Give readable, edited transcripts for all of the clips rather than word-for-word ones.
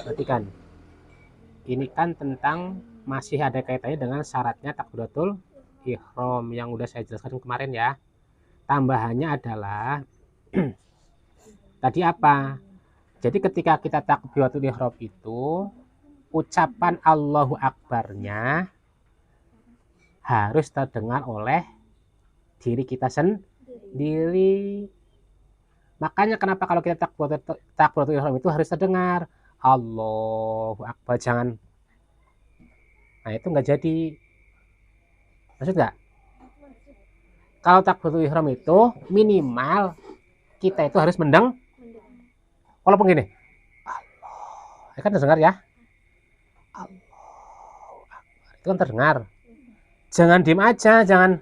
Perhatikan. Ini kan tentang masih ada kaitannya dengan syaratnya takbiratul ihram yang udah saya jelaskan kemarin ya. Tambahannya adalah tadi apa? Jadi ketika kita takbiratul ihram itu ucapan Allahu Akbarnya harus terdengar oleh diri kita sendiri. Makanya kenapa kalau kita takbiratul ihram itu harus terdengar Allahu Akbar, jangan. Nah itu nggak jadi. Maksud nggak? Kalau takbiratul ihram itu minimal kita itu harus mendeng. Walaupun gini, Allah, ya kan terdengar ya. Allahu Akbar, itu kan terdengar. Jangan diem aja, jangan.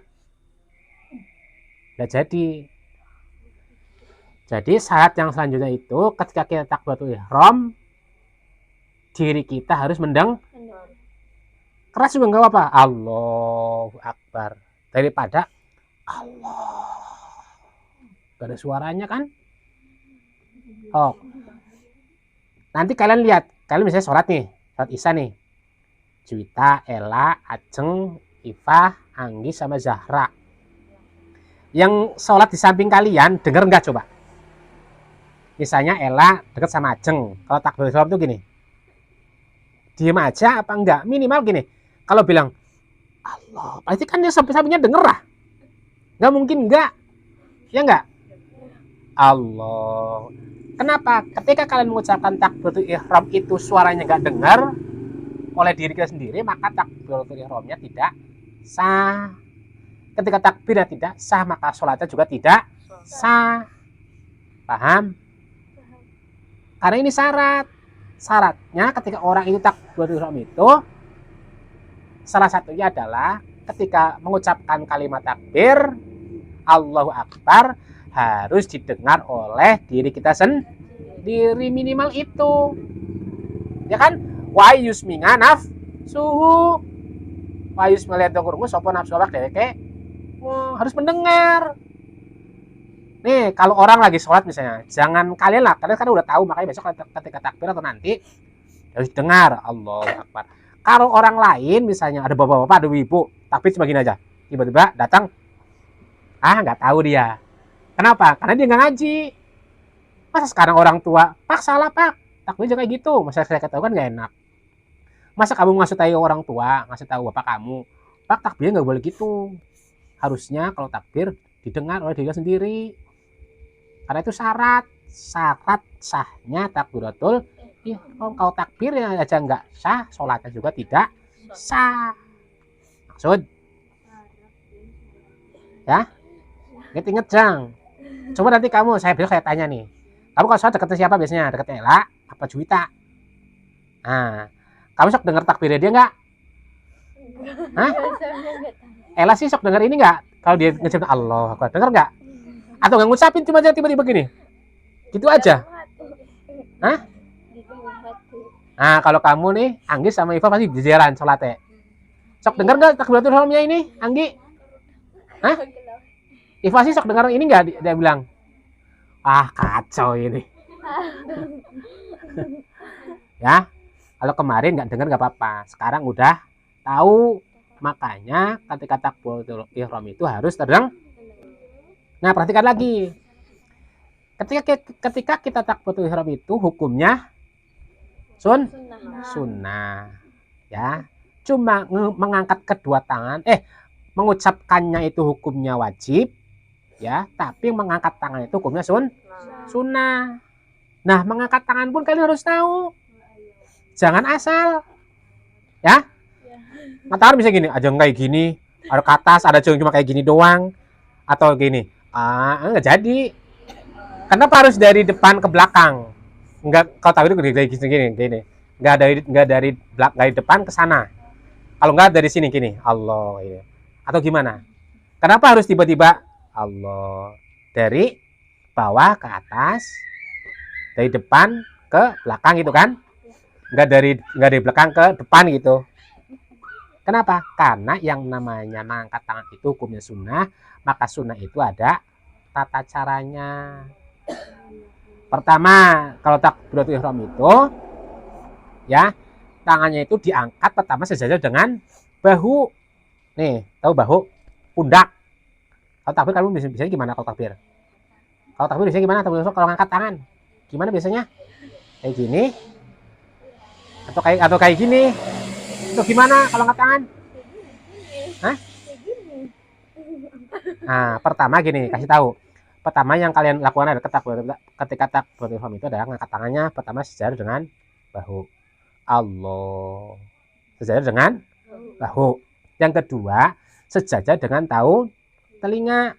Nggak jadi. Jadi syarat yang selanjutnya itu ketika kita takbiratul ihram, diri kita harus mendeng. Keras juga nggak apa-apa. Allahu Akbar. Daripada Allah. Gak ada suaranya kan? Oh. Nanti kalian lihat. Kalian misalnya sholat nih. Sholat isya nih. Juwita, Ella, Ajeng, Ifah, Anggi, sama Zahra. Yang sholat di samping kalian, denger nggak coba? Misalnya Ella deket sama Ajeng. Kalau takbiratul ihram tuh gini. Diem aja apa enggak? Minimal gini. Kalau bilang Allah, pasti kan dia sampai-sampingnya denger lah. Nggak mungkin enggak. Ya enggak? Allah. Kenapa? Ketika kalian mengucapkan takbiratul ihram itu suaranya enggak dengar oleh diri kita sendiri, maka takbiratul ihramnya tidak sah. Ketika takbirnya tidak sah, maka sholatnya juga tidak sah. Paham? Karena ini syarat. Syaratnya ketika orang itu takbiratul ihram itu salah satunya adalah ketika mengucapkan kalimat takbir Allahu Akbar harus didengar oleh diri kita sendiri, minimal itu. Ya kan? Wa yusminga nafsuhu. Wa yusminga lihatungurungu sopo nafsu awak dheweke. Harus mendengar. Nih, kalau orang lagi sholat misalnya, jangan kalian lah, kalian kan udah tahu, makanya besok ketika takbir atau nanti harus dengar Allahu Akbar. Kalau orang lain misalnya ada bapak-bapak, ada ibu, takbir cuma gini aja, tiba-tiba datang, nggak tahu dia. Kenapa? Karena dia nggak ngaji. Masa sekarang orang tua, Pak salah Pak, takbir jangan kayak gitu. Masa saya ketahuan nggak enak. Masa kamu ngasih tahu orang tua, ngasih tahu bapak kamu, Pak takbir nggak boleh gitu. Harusnya kalau takbir didengar oleh diri sendiri. Karena itu syarat sahnya takbiratul ihram. Kalau takbirnya aja nggak sah, sholatnya juga tidak sah. Maksud? Ya? Ingat Jang. Coba nanti kamu, besok saya tanya nih. Kamu kalau sholat deket siapa biasanya? Deket Ella apa Juwita? Nah, kamu sok denger takbirnya dia nggak? Hah? Ella sih sok denger ini nggak? Kalau dia ngecapin Allah, aku denger nggak? Atau nggak ngucapin cuma aja tiba-tiba gini? Gitu aja? Hah? Nah, kalau kamu nih, Anggi sama Iva pasti jajaran sholatnya. Sok denger nggak takbiratul ihramnya ini, Anggi? Hah? Iva sih sok denger ini nggak? Dia bilang, kacau ini. Ya, kalau kemarin nggak denger nggak apa-apa. Sekarang udah tahu, makanya ketika takbiratul ihram itu harus terdengar. Nah, perhatikan lagi. Ketika kita takbiratul ihram itu hukumnya sunnah. Ya. Cuma mengangkat kedua tangan, mengucapkannya itu hukumnya wajib, ya, tapi mengangkat tangan itu hukumnya sunnah. Nah, mengangkat tangan pun kalian harus tahu. Jangan asal. Ya. Nggak bisa gini, aja kayak gini, ada ke atas, ada cuma kayak gini doang. Atau gini, nggak jadi. Kenapa harus dari depan ke belakang? Enggak, kau tahu itu gini. Enggak dari depan ke sana. Kalau enggak dari sini gini, Allah ya. Atau gimana? Kenapa harus tiba-tiba Allah dari bawah ke atas, dari depan ke belakang gitu kan? Enggak dari belakang ke depan gitu. Kenapa? Karena yang namanya mengangkat tangan itu hukumnya sunnah, maka sunnah itu ada tata caranya. Pertama, kalau takbiratul ihram itu ya. Tangannya itu diangkat pertama sejajar dengan bahu. Nih, tahu bahu? Pundak. Kalau takbir kamu biasanya gimana kalau takbir? Kalau takbir biasanya gimana? Kalau ngangkat tangan, gimana biasanya? Kayak gini? Atau kayak gini? Itu gimana kalau ngangkat tangan? Hah? Nah, pertama gini, kasih tahu. Pertama yang kalian lakukan adalah ketika takbiratul ihram itu adalah ngangkat tangannya pertama sejajar dengan bahu. Allah. Sejajar dengan bahu. Yang kedua, sejajar dengan telinga.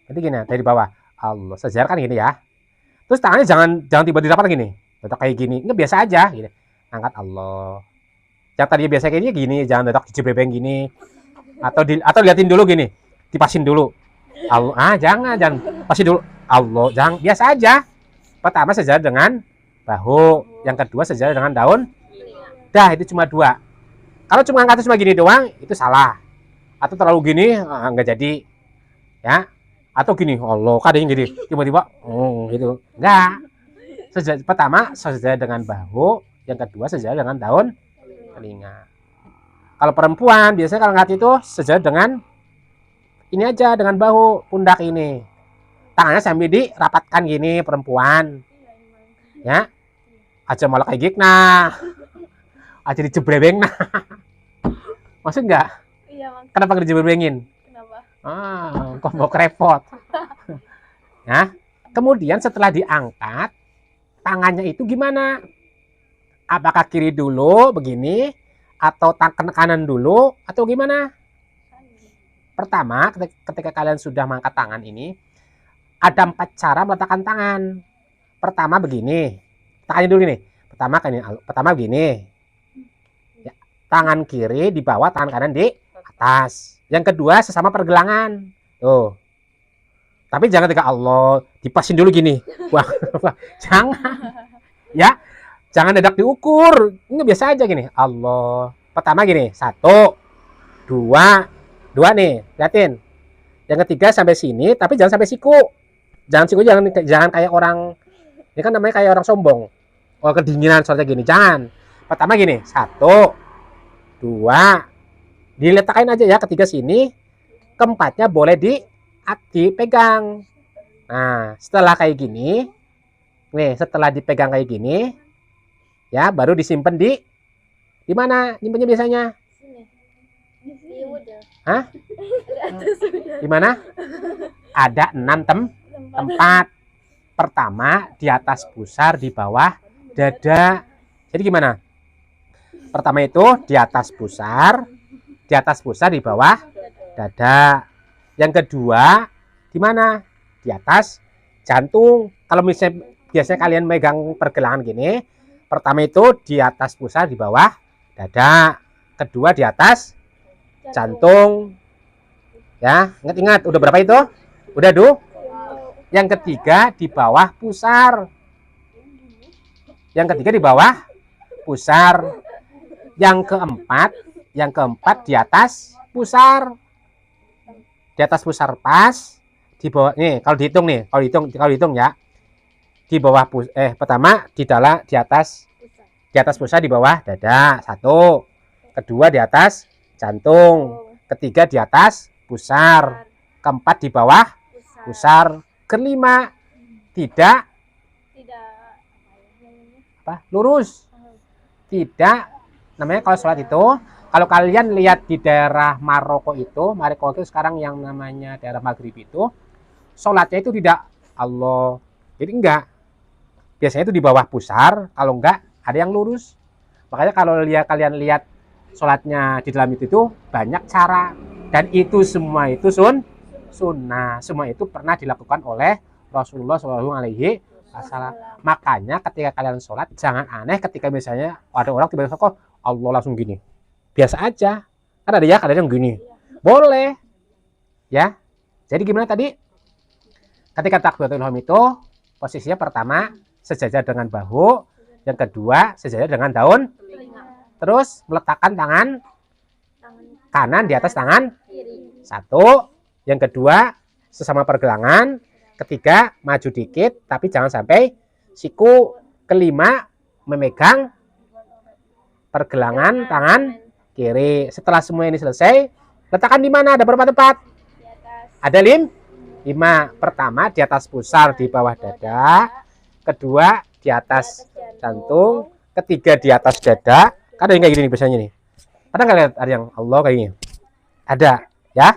Jadi gini, dari bawah. Allah. Sejajar kan gini ya. Terus tangannya jangan tiba-tiba rapat gini. Dadak kayak gini. Enggak, biasa aja gitu. Angkat Allah. Yang tadinya biasa kayak gini, jangan dadak dijebrebeng gini. Atau liatin dulu gini. Dipasin dulu. Allah, jangan pasti dulu. Allah, jangan, biasa aja. Pertama sejajar dengan bahu, yang kedua sejajar dengan daun. Dah, itu cuma dua. Kalau cuma angkat cuma gini doang, itu salah. Atau terlalu gini, nggak jadi. Ya. Atau gini, Allah, kadang gini, tiba-tiba, gitu. Enggak. Pertama sejajar dengan bahu, yang kedua sejajar dengan daun telinga. Kalau perempuan, biasanya kalau angkat itu sejajar dengan ini aja, dengan bahu, pundak ini. Tangannya sambil dirapatkan gini perempuan. Ya. Aja malah kayak gini, nah. Aja dijebrebeng, nah. Maksud enggak? Iya, Bang. Kenapa nggak dijebrebengin? Kenapa? Kok mau repot. Ya. Kemudian setelah diangkat, tangannya itu gimana? Apakah kiri dulu begini atau kanan dulu atau gimana? Pertama, ketika kalian sudah mengangkat tangan ini, ada 4 cara meletakkan tangan. Pertama begini, tangannya dulu nih. Pertama begini. Ya, tangan kiri di bawah, tangan kanan di atas. Yang kedua sesama pergelangan. Tuh. Tapi jangan ketika Allah dipasin dulu gini. Wah, jangan. Ya, jangan dadak diukur. Ini biasa aja gini. Allah. Pertama gini, 1, 2 nih, liatin. Yang ketiga sampai sini, tapi jangan sampai siku. Jangan kayak orang, ini kan namanya kayak orang sombong. Oh, kedinginan soalnya gini, jangan. Pertama gini, 1, 2, diletakkan aja ya, ketiga sini, keempatnya boleh dipegang. Nah, setelah kayak gini, nih, setelah dipegang kayak gini, ya, baru disimpan di mana? Nyimpennya biasanya? Sini. Hah? Di mana? Ada 6 tempat. Pertama di atas pusar, di bawah dada. Jadi gimana? Pertama itu di atas pusar, di bawah dada. Yang kedua di mana? Di atas jantung. Kalau misalnya biasanya kalian megang pergelangan gini, pertama itu di atas pusar, di bawah dada. Kedua di atas jantung. Ya, ingat udah berapa itu? Udah Yang ketiga di bawah pusar. Yang ketiga di bawah pusar. Yang keempat di atas pusar. Di atas pusar pas. Di bawah nih, kalau dihitung ya. Di bawah pertama di atas pusar, di bawah dada. 1. Kedua di atas jantung. Ketiga di atas pusar. Keempat di bawah pusar. Kelima tidak lurus. Tidak, namanya kalau sholat itu, kalau kalian lihat di daerah Maroko itu sekarang yang namanya daerah Maghrib itu, sholatnya itu tidak Allah. Jadi enggak. Biasanya itu di bawah pusar, kalau enggak ada yang lurus. Makanya kalau kalian lihat sholatnya di dalam itu banyak cara, dan itu semua itu sunnah. Semua itu pernah dilakukan oleh Rasulullah SAW. Makanya ketika kalian sholat jangan aneh ketika misalnya ada orang tiba-tiba kok Allah langsung gini. Biasa aja. Kan ada yang gini. Boleh. Ya. Jadi gimana tadi? Ketika takbiratul ihram itu posisinya pertama sejajar dengan bahu, yang kedua sejajar dengan daun. Terus meletakkan tangan kanan di atas tangan kiri. 1. Yang kedua sesama pergelangan. Ketiga maju dikit tapi jangan sampai siku. Kelima memegang pergelangan tangan kiri. Setelah semua ini selesai, letakkan di mana? Ada berapa tempat? Di atas. Ada 5. Pertama di atas pusar di bawah dada, kedua di atas jantung, ketiga di atas dada. Kan ada yang kayak gini nih biasanya nih. Pernah nggak lihat ada yang Allah kayak gini? Ada, ya.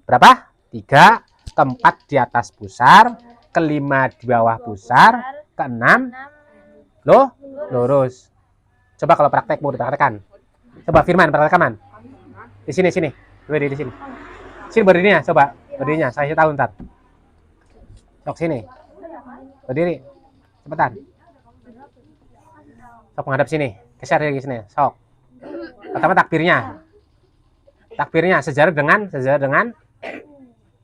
Berapa? 3, keempat di atas pusar, kelima di bawah pusar, keenam loh lurus. Coba kalau praktek mau dipraktekkan. Coba Firman praktekkan, Man. Di sini. Berdiri di sini. Sini berdirinya, coba. Berdirinya, saya tahu ntar. Sok sini. Berdiri. Cepetan. Sok menghadap sini. Geser lagi sini. Sok. Pertama takbirnya. Takbirnya sejajar dengan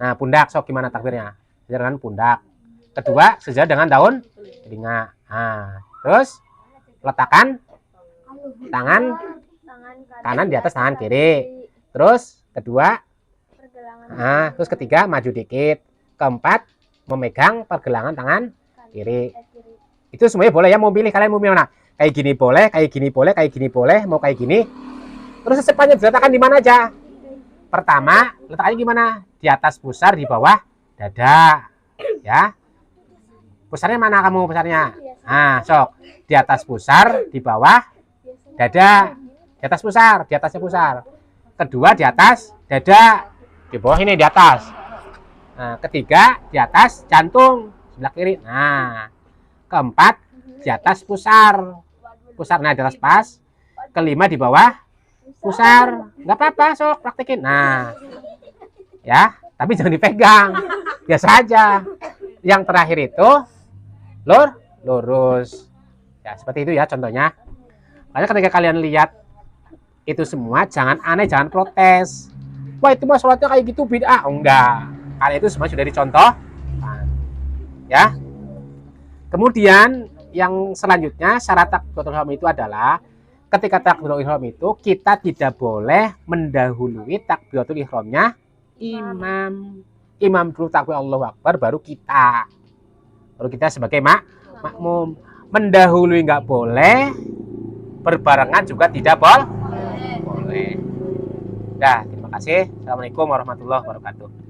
nah, pundak. Sok gimana takbirnya? Sejajar dengan pundak. Kedua, sejajar dengan daun telinga. Nah, terus letakkan tangan kanan di atas tangan kiri. Terus kedua, nah, terus ketiga maju dikit. Keempat, memegang pergelangan tangan kiri. Itu semuanya boleh ya, mau pilih kalian mau pilih mana? Kayak gini boleh, kayak gini boleh, kayak gini boleh, mau kayak gini. Terus secepatnya diletakkan di mana aja? Pertama, letakkannya gimana? Di atas pusar, di bawah dada. Ya. Pusarnya mana kamu pusarnya? Nah, sok. Di atas pusar, di bawah dada. Di atas pusar, di atasnya pusar. Kedua di atas dada. Di bawah ini di atas. Nah, ketiga di atas jantung sebelah kiri. Nah, keempat di atas pusar. Pusar nah di atas pas. Kelima di bawah pusar. Nggak apa-apa, sok praktekin. Nah, ya, tapi jangan dipegang. Biasa aja. Yang terakhir itu lurus. Ya, seperti itu ya contohnya. Makanya ketika kalian lihat itu semua, jangan aneh, jangan protes. Wah, itu mah sholatnya kayak gitu bid'ah. Oh, enggak. Kalian itu semua sudah dicontoh. Ya. Kemudian yang selanjutnya syarat takbiratul ihram itu adalah ketika takbiratul ihram itu kita tidak boleh mendahului takbiratul ihramnya imam. Imam dulu takbir Allahu Akbar baru kita. Baru kita sebagai makmum. Mendahului nggak boleh, berbarengan juga tidak boleh. Dah, terima kasih. Assalamualaikum warahmatullahi wabarakatuh.